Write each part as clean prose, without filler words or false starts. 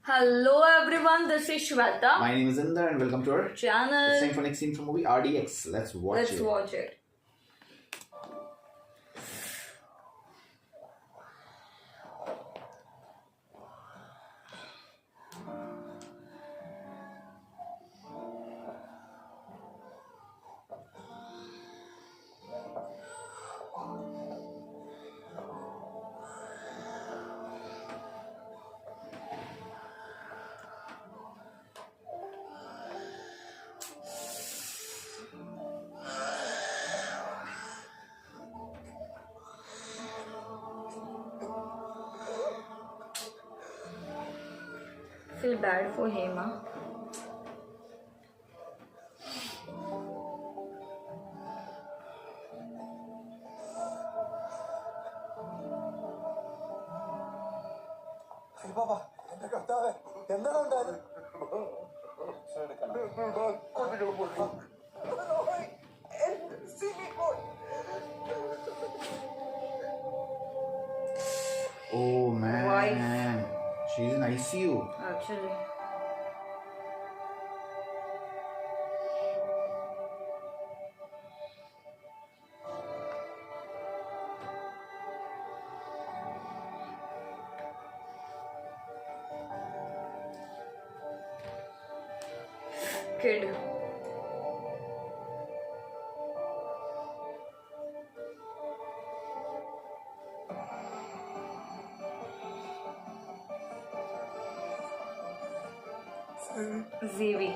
Hello everyone, this is Shweta. My name is Inder and welcome to our Channel. It's time for next scene from movie RDX. Let's watch it. Watch it. Feel bad for him, huh? Baba എന്റെ കർത്താവേ എന്താണ് ഉണ്ടായത് Oh man, Wife. she's in ICU. Actually. Kid. Zivi.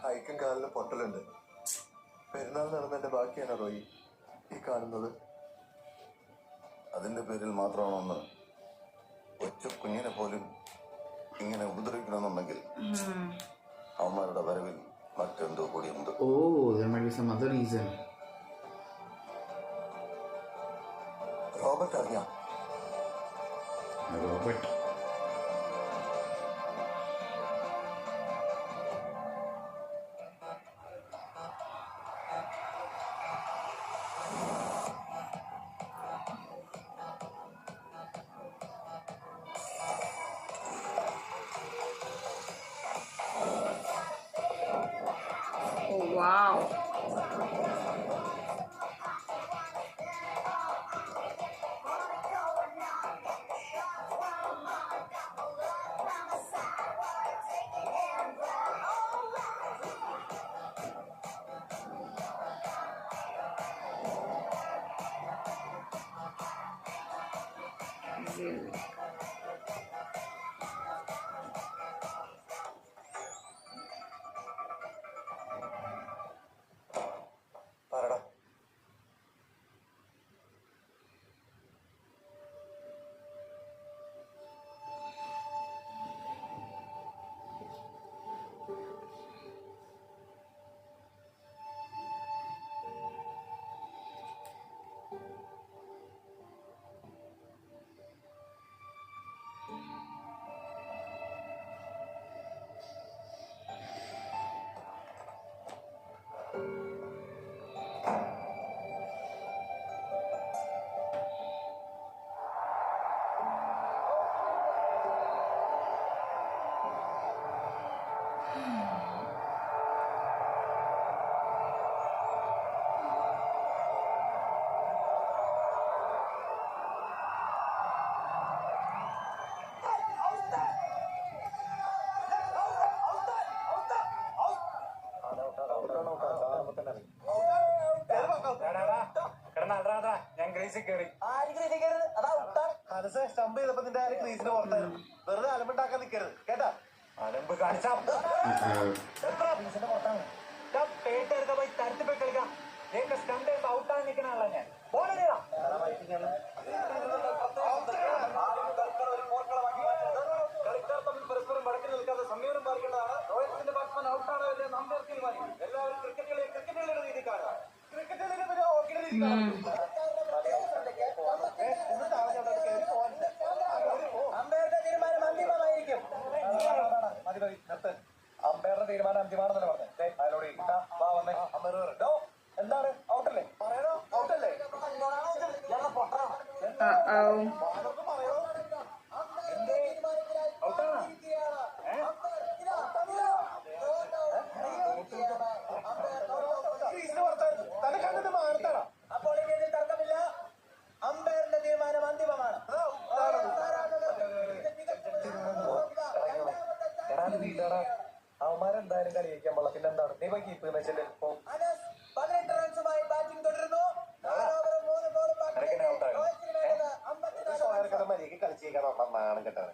കൈക്കും കാലിലും പൊട്ടലുണ്ട്. പെരുന്നാൾ നടന്നതിന്റെ ബാക്കിയാണ് റോയി ഈ കാണുന്നത്. അതിന്റെ പേരിൽ മാത്രമാണെന്ന് ഒറ്റ കുഞ്ഞിനെ പോലും ഇങ്ങനെ ഉപദ്രവിക്കണമെന്നുണ്ടെങ്കിൽ അവന്മാരുടെ വരവിൽ മറ്റെന്തോ കൂടിയുണ്ട്. Oh, there might be some other reason. Robert അറിയാം. Robert. Oh wow. Zivi. പറടാ. ഞാൻ ഗ്രീസിൽ കയറി മനസ്സ് സ്റ്റംപ് ചെയ്തപ്പോ നിന്റെ ക്രീസിന് പുറത്തായിരുന്നു. വെറുതെ അലമ്പുണ്ടാക്കാൻ നിൽക്കരുത് കേട്ടാ. അലമ്പ് കാണിച്ചാ ഗ്രീസിന്റെ പുറത്താണ്. പേട്ടെടുക്ക പോയി തരത്തി പോയി കളിക്കാം. സ്റ്റണ്ട് ചെയ്യുമ്പോ ഔട്ടാണ് നിൽക്കണല്ലോ ഞാൻ. ബോളിടാ കളിക്കാർ തമ്മിൽ പരസ്പരം വടക്കി നിൽക്കാതെ സമീപനം പാലിക്കേണ്ടതാണ്. റോയൽസിന്റെ ബാറ്റ്സ്മാൻ ഔട്ടാണോ ഇല്ലേ നാം തീരുമാനിക്കും. എല്ലാവരും ക്രിക്കറ്റ് കളിയുടെ രീതി കാണുക. ക്രിക്കറ്റ് കളിയുടെ പിന്നെ ഹോക്കിയുടെ രീതി കാണും. അമ്പയറുടെ തീരുമാനം അന്തിമമായിരിക്കും. മതി നിർത്ത്. അമ്പയറുടെ തീരുമാനം അന്തിമാണെന്നല്ലേ പറഞ്ഞേ. അയാളോട് വാ വന്നേ. അമ്പയർ ഡോ എന്താണ് ഔട്ടല്ലേ പറയണോ? ഔട്ടല്ലേ Uh-oh. അപ്പോൾ ഇനി തർക്കമില്ല. അമ്പയറിന്റെ തീരുമാനം അന്തിമമാണ്. അവന്മാരെന്തായാലും കളി ജയിക്കാൻ പാടില്ല. പിന്നെ എന്താണ് നീ പോയി കീപ്പ് വെച്ചിട്ട് ഇപ്പോ 18 റൺസുമായി ബാറ്റിംഗ് തുടരുന്നു. മര്യാദക്ക് കളിച്ചേക്കാൻ നാണം കെട്ടാണ്.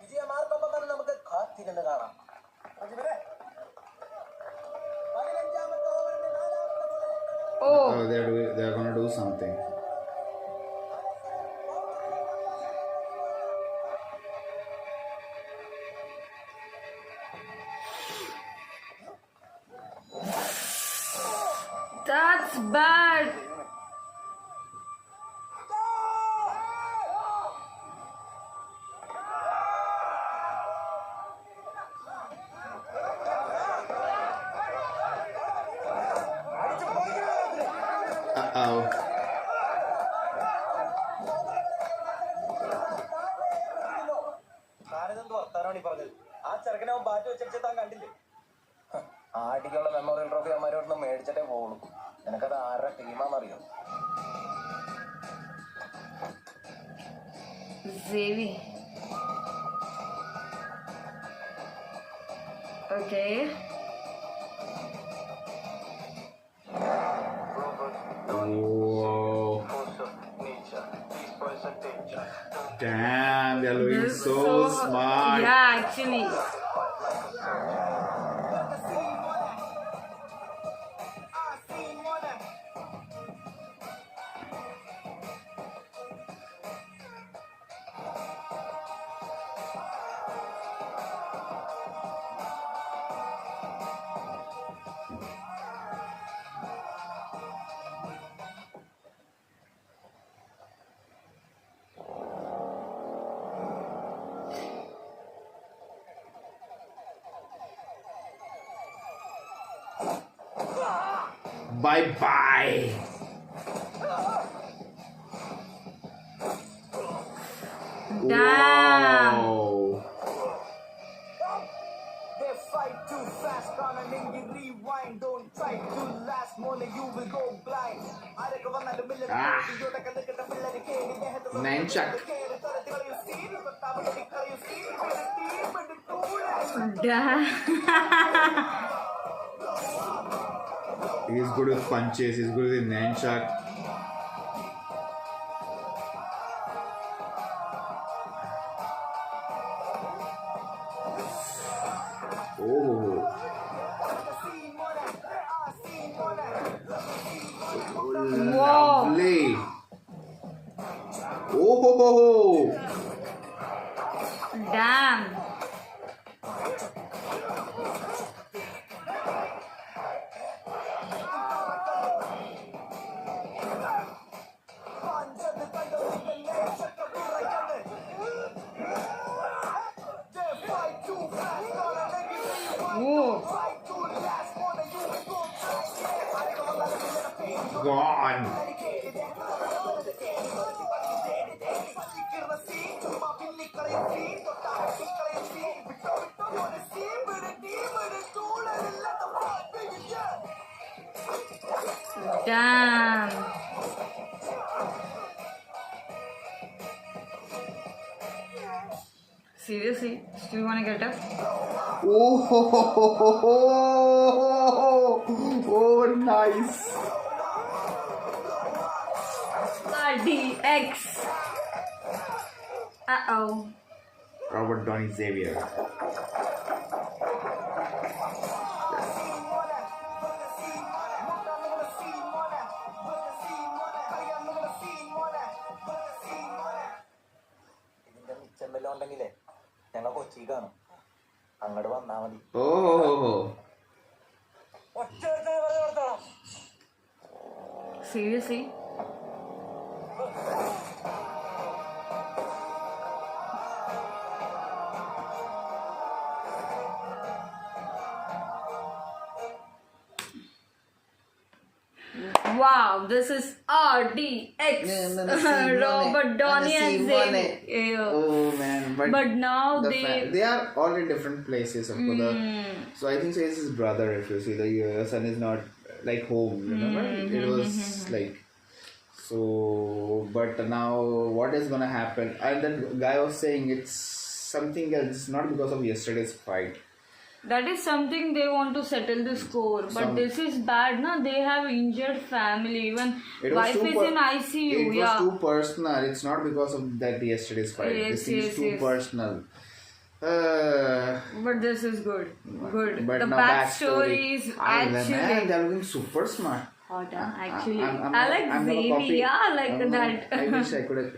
വിജയമാർക്കൊപ്പം നമുക്ക് കാത്തിരുന്ന് കാണാം. Oh. They're gonna do something. That's bad. Uh-oh. ഞാനിതെന്ത് വർത്താനാണ് ഈ പറഞ്ഞത്? ആ ചെറുക്കനെ അവൻ ബാറ്റ് വെച്ചടിച്ച് താൻ കണ്ടില്ലേ? ആടിക്കുള്ള മെമ്മോറിയൽ ട്രോഫി അമ്മമാരോടൊന്നും മേടിച്ചിട്ടേ പോകുള്ളൂ. നിനക്കത് ആരുടെ ടീമാണെന്നറിയോ? Xavi. Okay. Whoa. Damn, they're looking This is so smart. Yeah, actually. Bye-bye. Damn. Whoa. They fight too fast, running you rewind. Don't try to last more, you will go blind. Ah. Nunchuck. Damn. He's good with punches. He's good with nunchuck. Oh. Whoa. Lovely. Oh. Damn. Ooh. Gone. Damn. Seriously? Do you want to get up? Oh, nice. RDX. Uh-oh. Robert Downey Xavier. ഇതിന്റെ മിച്ചമ്പെല്ലാം ഉണ്ടെങ്കിലേ ഞങ്ങൾ കൊച്ചി കാണും. അങ്ങോട്ട് വന്നാ മതി. Oh. Seriously? Wow, this is RDX. Robert Downey and Zayn. Yeah. Oh man, But now they are all in different places. Of course. So I think so. It's his brother. If you see, the son is not like home. You know, right? It was like. So, but now what is gonna happen? And that guy was saying it's something else, not because of yesterday's fight. That is something they want to settle the score. But this is bad, na? They have injured family. Even wife is in ICU. It was too personal. It's not because of that yesterday's fight. This is too personal. But this is good. Good. But the now backstory is actually. Man, they're looking super smart. Hot, actually. I'm I like gonna Zayn, copy- yeah, like I'm gonna- that. I wish I could have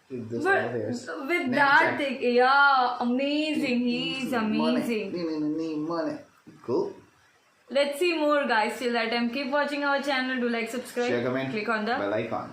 did this But out here. with Name that check. thing, yeah, amazing. He's amazing. Money. Cool. Let's see more, guys. Till that time, keep watching our channel. Do like, subscribe, Share, comment, click on the bell icon.